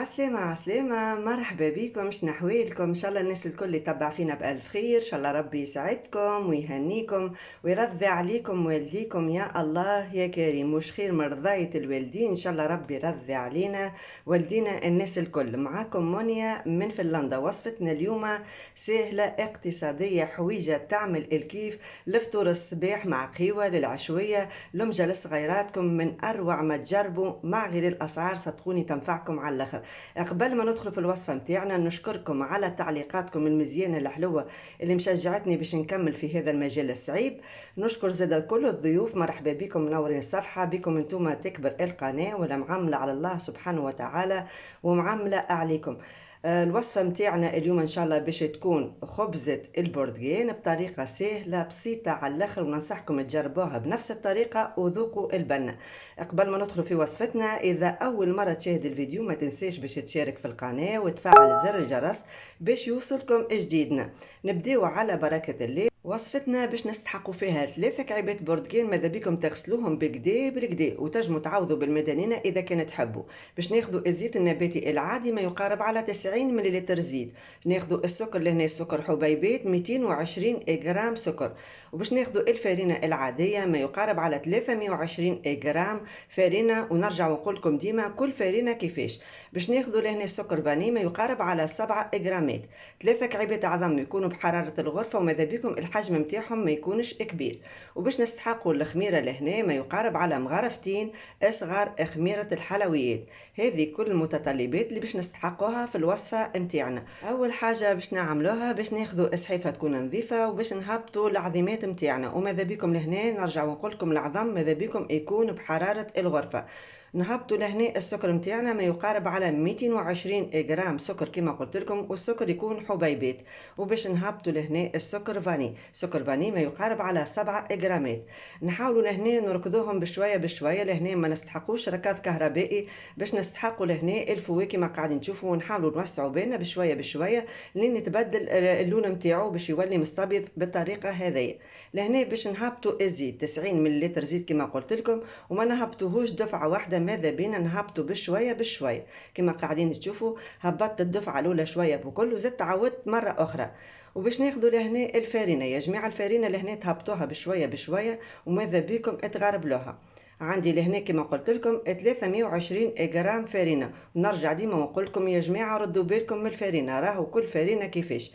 عسلامة عسلامة، مرحبا بكم. شنو احوالكم؟ ان شاء الله الناس الكل يتبع فينا بألف خير. ان شاء الله ربي يسعدكم ويهنيكم ويرضي عليكم والديكم يا الله يا كريم. مش خير من رضاية الوالدين؟ ان شاء الله ربي يرضي علينا والدينا الناس الكل. معاكم مونيا من فنلندا. وصفتنا اليوم سهلة اقتصادية حويجة تعمل الكيف لفطور الصباح مع قهوة للعشوية لمجة لصغيراتكم. من اروع ما تجربوا مع غير الاسعار، صدقوني تنفعكم على الاخر. قبل ما ندخل في الوصفة متاعنا نشكركم على تعليقاتكم المزيانة الحلوة اللي مشجعتني باش نكمل في هذا المجال الصعيب. نشكر زاد كل الضيوف، مرحبا بكم منورين الصفحة. بكم انتم تكبر القناة ولا معاملة على الله سبحانه وتعالى ومعاملة عليكم. الوصفة متاعنا اليوم ان شاء الله باش تكون خبزة البرتقال بطريقة سهلة بسيطة على الاخر، وننصحكم تجربوها بنفس الطريقة وذوقوا البنة. قبل ما ندخل في وصفتنا، اذا اول مرة تشاهد الفيديو ما تنساش باش تشارك في القناة وتفعل زر الجرس باش يوصلكم جديدنا. نبداو على بركة الله. وصفتنا باش نستحقوا فيها 3 كعيبات برتقال، ماذا بكم تغسلوهم بالكدا بالكدا، وتجموا تعوضوا بالمدنينة اذا كان تحبوا. باش ناخذوا الزيت النباتي العادي ما يقارب على 90 ملل زيت. ناخذوا السكر لهنا السكر حبيبات 220 غرام سكر. وباش ناخذوا الفارينة العادية ما يقارب على 320 غرام فارينة. ونرجع ونقول لكم ديما كل فارينة كيفاش. باش ناخذوا لهنا السكر باني ما يقارب على 7 غرامات. 3 كعيبات عظم يكونوا بحرارة الغرفة، وماذا بكم الحجم متاعهم ما يكونش كبير. وباش نستحقوا الخميرة لهنا ما يقارب على مغرفتين اصغر خميرة الحلويات. هذه كل المتطلبات اللي باش نستحقوها في الوصفة متاعنا. اول حاجة باش نعملوها باش ناخذوا صحيفة تكون نظيفة وباش نهبطوا العظيمات متاعنا. وماذا بكم لهنا نرجع ونقول لكم العظم ماذا بكم يكون بحرارة الغرفة. نهبطوا لهنا السكر متاعنا ما يقارب على 220 غرام سكر كما قلت لكم، والسكر يكون حبيبات. وباش نهبطوا لهنا السكر فاني، سكر فاني ما يقارب على 7 غرامات. نحاولوا لهنا نركضوهم بشويه بشويه، لهنا ما نستحقوش ركاز كهربائي باش نستحقوا لهنا الفواكه كما قاعدين تشوفوا. ونحاولوا نوسعوا بالنا بشويه بشويه لين يتبدل اللون متاعو باش يولي مستبيض بالطريقه هذه. لهنا باش نهبطوا الزيت 90 ملل زيت كما قلت لكم، وما نهبطوهوش دفعه واحده، ماذا بينا نهبطوا بشويه بشويه كما قاعدين تشوفوا. هبطت الدفعه الاولى شويه بكل وزدت عودت مره اخرى. وباش ناخذوا لهنا الفارينه يا جماعه، الفارينه لهنا تهبطوها بشويه بشويه وماذا بيكم تغربلوها. عندي لهنا كما قلت لكم 320 غرام فارينه. ونرجع ديما ونقول لكم يا جماعه ردوا بالكم من الفارينه، راهو كل فارينه كيفاش،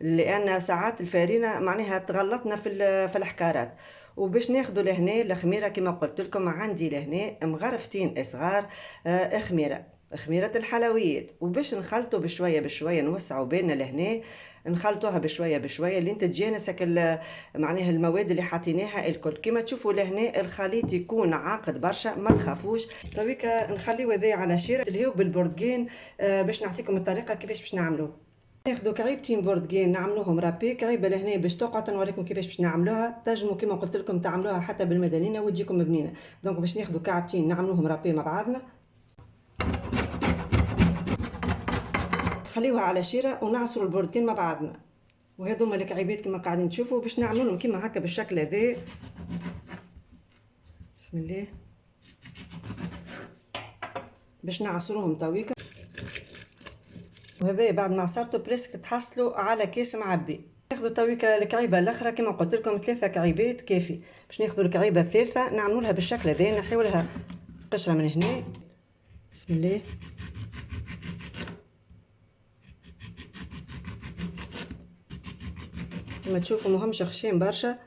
لان ساعات الفارينه معناها تغلطنا في الحكارات. وباش ناخذوا لهنا الخميره كما قلت لكم، عندي لهنا مغرفتين صغار خميره الحلويات. وباش نخلطوا بشويه بشويه نوسعوا بالنا لهنا، نخلطوها بشويه بشويه لين تتجانس معناها المواد اللي حطيناها الكل. كما تشوفوا لهنا الخليط يكون عاقد برشا، ما تخافوش. تويكا نخليو هذايا على شيره تلهيو بالبرتقال. باش نعطيكم الطريقه كيفاش باش نعملوه. ناخذوا كعيبتين برتقال نعملوهم رابي. كعيبه لهنا باش تقعد نوريكم كيفاش باش نعملوها. تنجموا كما قلت لكم تعملوها حتى بالمدنينه وتجيكم بنينه. دونك باش ناخذوا كعبتين نعملوهم رابي مع بعضنا، خليوها على شيره ونعصروا البرتقال مع بعضنا. وهذوما الكعيبات كما قاعدين تشوفوا باش نعملهم كما هكا بالشكل هذا. بسم الله. باش نعصروهم تويكا، وهذا بعد ما عصرته بريسك تحصلوا على كاس معبي. ناخذوا تويكا الكعيبه الاخرى كما قلت لكم 3 كعيبات كافي. باش ناخذوا الكعيبه الثالثه نعملوا لها بالشكل هذا، نحيو لها قشره من هنا. بسم الله. كما تشوفوا مهمش خشين برشا.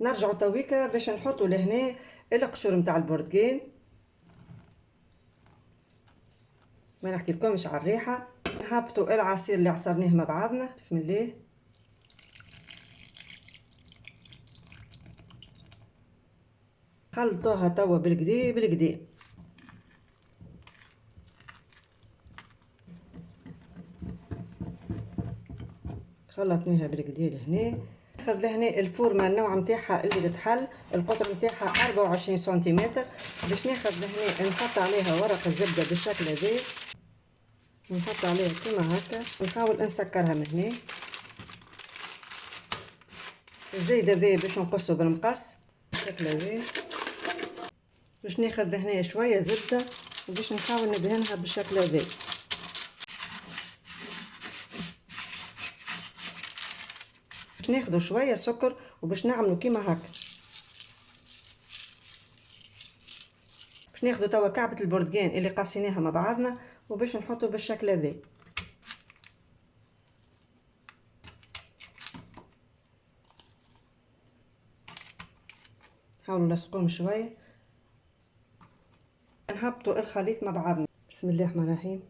نرجعوا تويكا باش نحطوا لهنا القشور نتاع البرتقال. ما نحكي لكمش على الريحه. نهبطوا العصير اللي عصرناه مع بعضنا. بسم الله. خلطوها توا بالكدا بالكدا. خلطناها بالكدا لهنا. ناخذ لهنا الفورمه النوع نتاعها اللي تتحل، القطر نتاعها 24 سنتيمتر. باش ناخذ لهنا نحط عليها ورق الزبده بالشكل هذا، نحط عليها كما هكا. نحاول نسكرها من هنا. الزيت هذا باش نقصه بالمقص بالشكل هذا. باش ناخذ هنا شويه زبده وباش نحاول ندهنها بالشكل هذا. باش ناخدو شويه سكر وباش نعملو كيما هكا. باش ناخدو توا كعبه البرتقان اللي قاسيناها مع بعضنا وباش نحطو بالشكل هذا. حاولوا نلصقوهم شويه. نهبطوا الخليط مع بعضنا. بسم الله الرحمن الرحيم.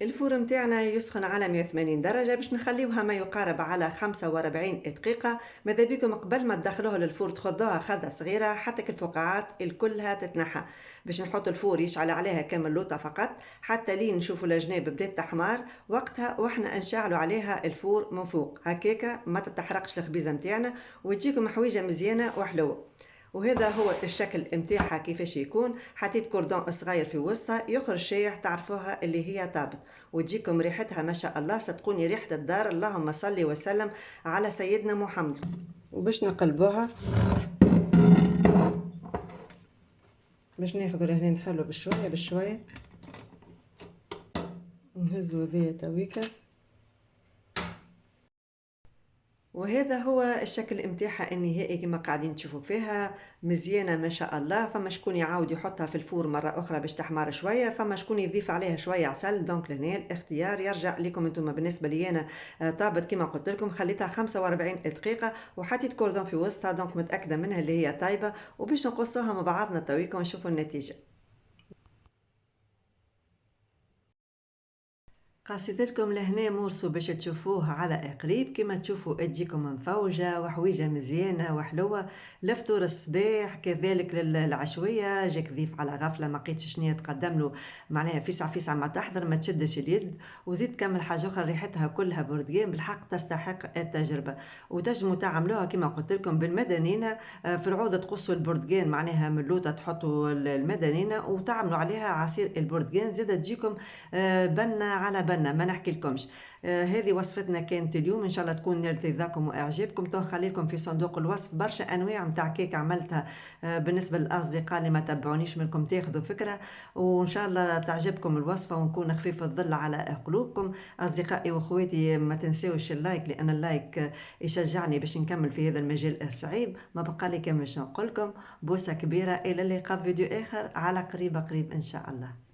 الفور متاعنا يسخن على 180 درجة باش نخليوها ما يقارب على 45 دقيقة. ماذا بيكم قبل ما تدخلوها للفور تخذوها خذة صغيرة حتى الفقاعات الكلها تتنحى. باش نحط الفور يشعل عليها كامل لوطة فقط حتى لين نشوفوا الجناب بدات تحمار، وقتها واحنا نشعلوا عليها الفور من فوق هكاكا ما تتحرقش الخبيزة متاعنا وتجيكم حويجة مزيانة وحلوة. وهذا هو الشكل متاعها كيفاش يكون. حطيت كوردون صغير في وسطها يخرج شايح تعرفوها اللي هي طابت، وتجيكم ريحتها ما شاء الله صدقوني ريحة الدار. اللهم صل وسلم على سيدنا محمد. وباش نقلبوها باش ناخذوا لهنا نحلو بشويه بشويه، نهزوا ذي تويكا. وهذا هو الشكل متاعها النهائي كما قاعدين تشوفوا فيها مزيانه ما شاء الله. فما شكون يعاود يحطها في الفور مره اخرى باش تحمر شويه، فما شكون يضيف عليها شويه عسل. دونك لهنا الاختيار يرجع لكم انتم. بالنسبه لي انا طابت كما قلت لكم، خليتها 45 دقيقه وحطيت كوردون في وسطها، دونك متاكده منها اللي هي طايبه. وباش نقصوها مع بعضنا تويكم ونشوفوا النتيجه. قصيت لكم لهنا مورسو باش تشوفوه على قريب. كما تشوفوا تجيكم مفوجه وحويجه مزيانه وحلوه لفطور الصباح كذلك للعشويه. جاك ضيف على غفله ما لقيتش شنيا تقدم له، معناها فيسع فيسع ما تحضر ما تشدش اليد. وزيد كمل حاجه اخرى ريحتها كلها برتقان بالحق تستحق التجربه. وتجموا تعملوها كما قلت لكم بالمدنينه. في العوض تقصوا البرتقان معناها من لوطه تحطوا المدنينه وتعملوا عليها عصير البرتقان زاده تجيكم بنه على بنه ما نحكي لكمش. هذه وصفتنا كانت اليوم، ان شاء الله تكون نالت رضاكم واعجابكم. تنخلي لكم في صندوق الوصف برشا انواع نتاع كيك عملتها بالنسبه للاصدقاء اللي ما تبعونيش منكم تاخذوا فكره، وان شاء الله تعجبكم الوصفه ونكون خفيف الظل على قلوبكم. اصدقائي واخواتي ما تنساوش اللايك، لان اللايك يشجعني باش نكمل في هذا المجال الصعيب. ما بقى لي كان باش نقول لكم بوسه كبيره، الى اللقاء فيديو اخر على قريب قريب ان شاء الله.